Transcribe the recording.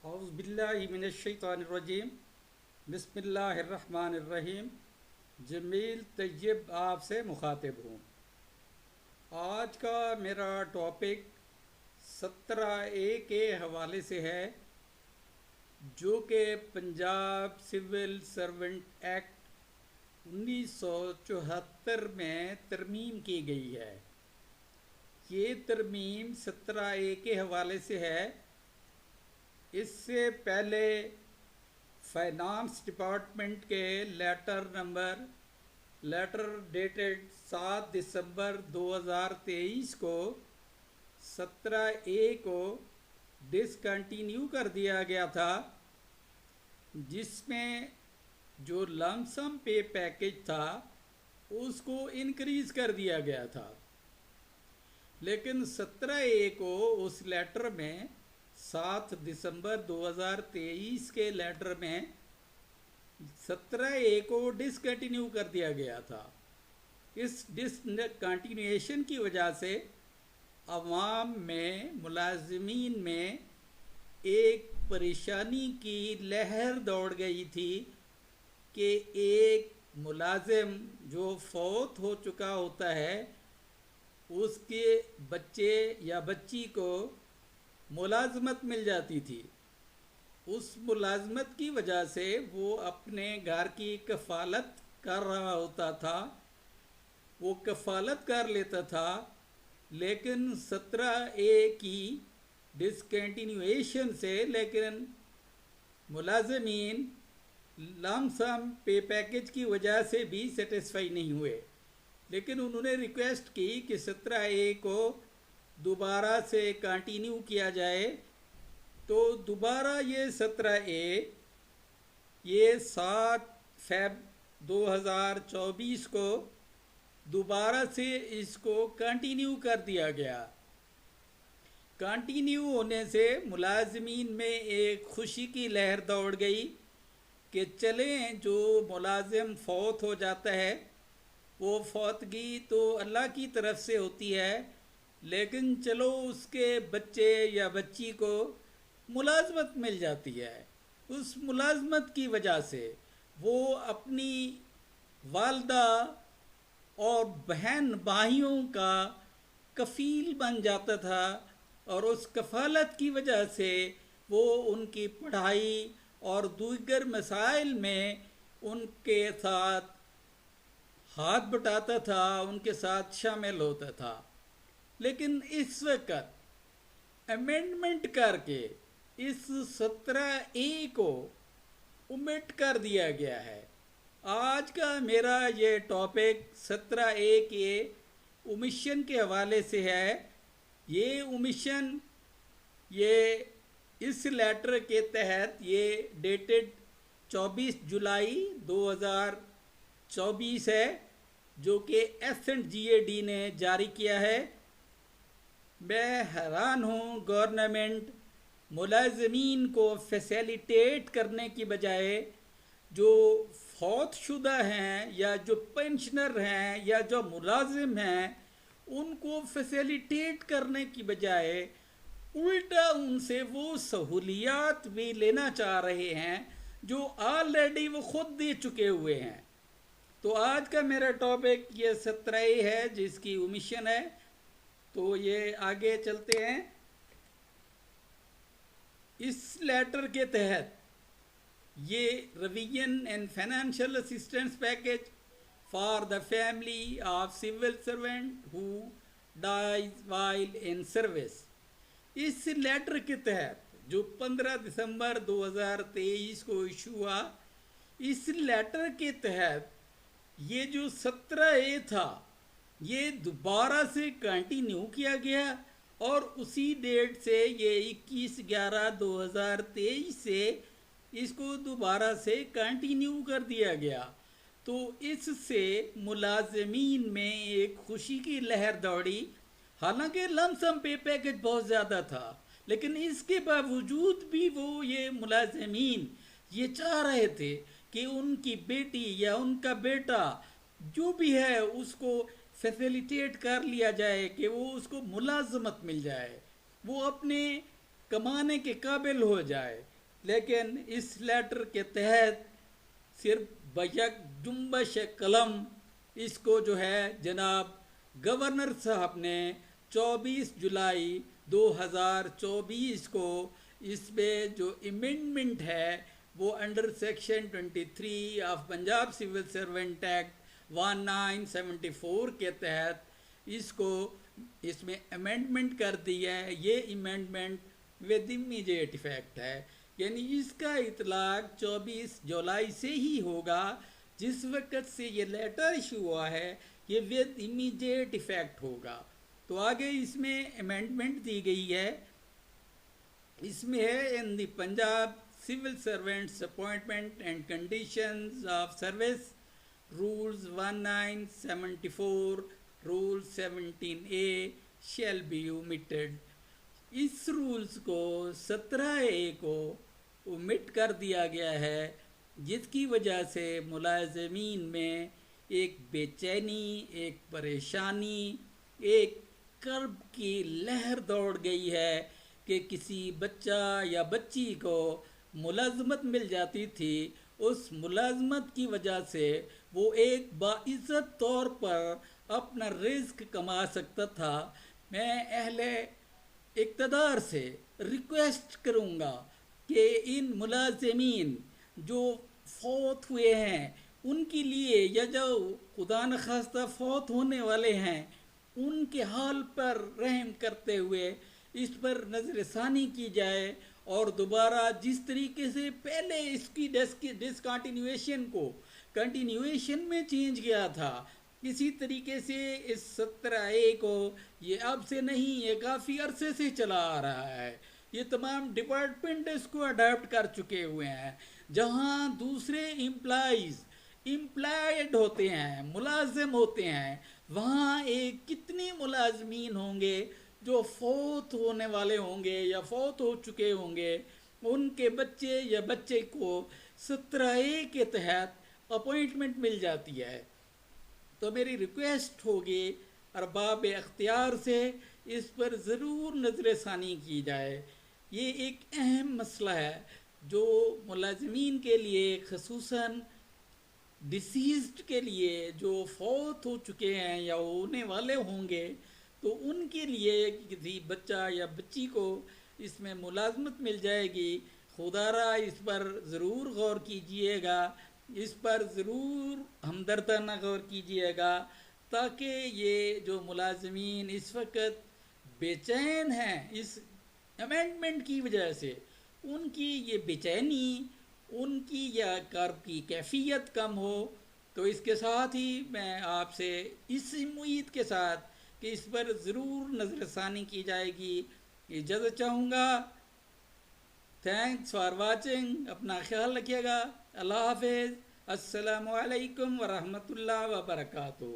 اعوذ باللہ من الشیطان الرجیم بسم اللہ الرحمن الرحیم جمیل طیب آپ سے مخاطب ہوں۔ آج کا میرا ٹاپک 17A کے حوالے سے ہے، جو کہ پنجاب سول سرونٹ ایکٹ 1974 میں ترمیم کی گئی ہے۔ یہ ترمیم 17A کے حوالے سے ہے۔ اس سے پہلے فائنانس ڈپارٹمنٹ کے لیٹر ڈیٹڈ 7 دسمبر 2023 کو 17A کو ڈسکنٹینیو کر دیا گیا تھا، جس میں جو لم سم پے پیکج تھا اس کو انکریز کر دیا گیا تھا، لیکن 17A کو اس لیٹر میں 7 دسمبر 2023 کے لیٹر میں 17A کو ڈسکنٹینیو کر دیا گیا تھا۔ اس ڈسکنٹینیویشن کی وجہ سے عوام میں، ملازمین میں ایک پریشانی کی لہر دوڑ گئی تھی کہ ایک ملازم جو فوت ہو چکا ہوتا ہے، اس کے بچے یا بچی کو ملازمت مل جاتی تھی۔ اس ملازمت کی وجہ سے وہ اپنے گھر کی کفالت کر رہا ہوتا تھا، وہ کفالت کر لیتا تھا، لیکن 17A کی ڈسکنٹینیویشن سے ملازمین لم سم پے پیکج کی وجہ سے بھی سیٹسفائی نہیں ہوئے، لیکن انہوں نے ریکویسٹ کی کہ 17A کو دوبارہ سے کنٹینیو کیا جائے۔ تو دوبارہ یہ 17A یہ 7 فیب 2024 کو دوبارہ سے اس کو کنٹینیو کر دیا گیا۔ کنٹینیو ہونے سے ملازمین میں ایک خوشی کی لہر دوڑ گئی کہ چلیں، جو ملازم فوت ہو جاتا ہے وہ فوتگی تو اللہ کی طرف سے ہوتی ہے، لیکن چلو اس کے بچے یا بچی کو ملازمت مل جاتی ہے۔ اس ملازمت کی وجہ سے وہ اپنی والدہ اور بہن بھائیوں کا کفیل بن جاتا تھا، اور اس کفالت کی وجہ سے وہ ان کی پڑھائی اور دیگر مسائل میں ان کے ساتھ ہاتھ بٹاتا تھا، ان کے ساتھ شامل ہوتا تھا۔ لیکن اس وقت امینڈمنٹ کر کے اس 17A کو omit کر دیا گیا ہے۔ آج کا میرا یہ ٹاپک 17A کے اومیشن کے حوالے سے ہے۔ یہ اومیشن یہ اس لیٹر کے تحت یہ ڈیٹڈ 24 جولائی 2024 ہے، جو کہ S&GAD نے جاری کیا ہے۔ میں حیران ہوں، گورنمنٹ ملازمین کو فیسیلیٹیٹ کرنے کی بجائے جو فوت شدہ ہیں یا جو پینشنر ہیں یا جو ملازم ہیں ان کو فیسیلیٹیٹ کرنے کی بجائے الٹا ان سے وہ سہولیات بھی لینا چاہ رہے ہیں جو آلریڈی وہ خود دے چکے ہوئے ہیں۔ تو آج کا میرا ٹاپک یہ 17A ہے، جس کی اومیشن ہے۔ تو یہ آگے چلتے ہیں۔ اس لیٹر کے تحت یہ revision and financial assistance package for the family of civil servant who dies while in service, اس لیٹر کے تحت جو 15 دسمبر 2023 کو ایشو ہوا، اس لیٹر کے تحت یہ جو 17A تھا یہ دوبارہ سے کنٹینیو کیا گیا، اور اسی ڈیٹ سے یہ 21/11/2023 سے اس کو دوبارہ سے کنٹینیو کر دیا گیا۔ تو اس سے ملازمین میں ایک خوشی کی لہر دوڑی۔ حالانکہ لم سم پے پیکج بہت زیادہ تھا، لیکن اس کے باوجود بھی یہ ملازمین یہ چاہ رہے تھے کہ ان کی بیٹی یا ان کا بیٹا جو بھی ہے اس کو فیسیلیٹیٹ کر لیا جائے، کہ وہ اس کو ملازمت مل جائے، وہ اپنے کمانے کے قابل ہو جائے۔ لیکن اس لیٹر کے تحت صرف بیک جنبش قلم اس کو جو ہے جناب گورنر صاحب نے 24 جولائی 2024 کو اس پہ جو امینڈمنٹ ہے وہ under section 23 of Punjab civil servant act 1974 کے تحت اس میں امینڈمنٹ کر دی ہے. یہ امینڈمنٹ ود امیجیٹ افیکٹ ہے، یعنی اس کا اطلاق 24 جولائی سے ہی ہوگا. جس وقت سے یہ لیٹر ایشو ہوا ہے یہ ود امیجیٹ افیکٹ ہوگا. تو آگے اس میں امینڈمنٹ دی گئی ہے، اس میں ہے in the Punjab civil servants appointment and conditions of service rules 1974 rule 17A shall be omitted. اس رولز کو 17A کو اومٹ کر دیا گیا ہے، جس کی وجہ سے ملازمین میں ایک بے چینی، ایک پریشانی، ایک کرب کی لہر دوڑ گئی ہے کہ کسی بچہ یا بچی کو ملازمت مل جاتی تھی، اس ملازمت کی وجہ سے وہ ایک باعزت طور پر اپنا رزق کما سکتا تھا. میں اہل اقتدار سے ریکویسٹ کروں گا کہ ان ملازمین جو فوت ہوئے ہیں ان کے لیے، یا جو خدا نخواستہ فوت ہونے والے ہیں ان کے حال پر رحم کرتے ہوئے اس پر نظر ثانی کی جائے، اور دوبارہ جس طریقے سے پہلے اس کی ڈسکنٹینویشن کو کنٹینویشن میں چینج کیا تھا، اسی طریقے سے اس 17A کو یہ اب سے نہیں، یہ کافی عرصے سے چلا آ رہا ہے. یہ تمام ڈپارٹمنٹ اس کو اڈاپٹ کر چکے ہوئے ہیں. جہاں دوسرے امپلائڈ ہوتے ہیں، ملازم ہوتے ہیں، وہاں ایک کتنے ملازمین ہوں گے جو فوت ہونے والے ہوں گے یا فوت ہو چکے ہوں گے، ان کے بچے یا بچے کو 17A کے تحت اپوائنٹمنٹ مل جاتی ہے. تو میری ریکویسٹ ہوگی ارباب اختیار سے اس پر ضرور نظر ثانی کی جائے. یہ ایک اہم مسئلہ ہے جو ملازمین کے لیے، خصوصاً ڈیسیزڈ کے لیے جو فوت ہو چکے ہیں یا ہونے والے ہوں گے، تو ان کے لیے کسی بچہ یا بچی کو اس میں ملازمت مل جائے گی. خدا را اس پر ضرور غور کیجئے گا، اس پر ضرور ہمدردانہ غور کیجئے گا، تاکہ یہ جو ملازمین اس وقت بے چین ہیں اس امینڈمنٹ کی وجہ سے، ان کی یہ بے چینی، ان کی یا کرب کی کیفیت کم ہو. تو اس کے ساتھ ہی میں آپ سے اس امید کے ساتھ کہ اس پر ضرور نظر ثانی کی جائے گی اجازت چاہوں گا. Thanks for watching. اپنا خیال رکھیے گا. اللہ حافظ. السلام علیکم ورحمۃ اللہ وبرکاتہ.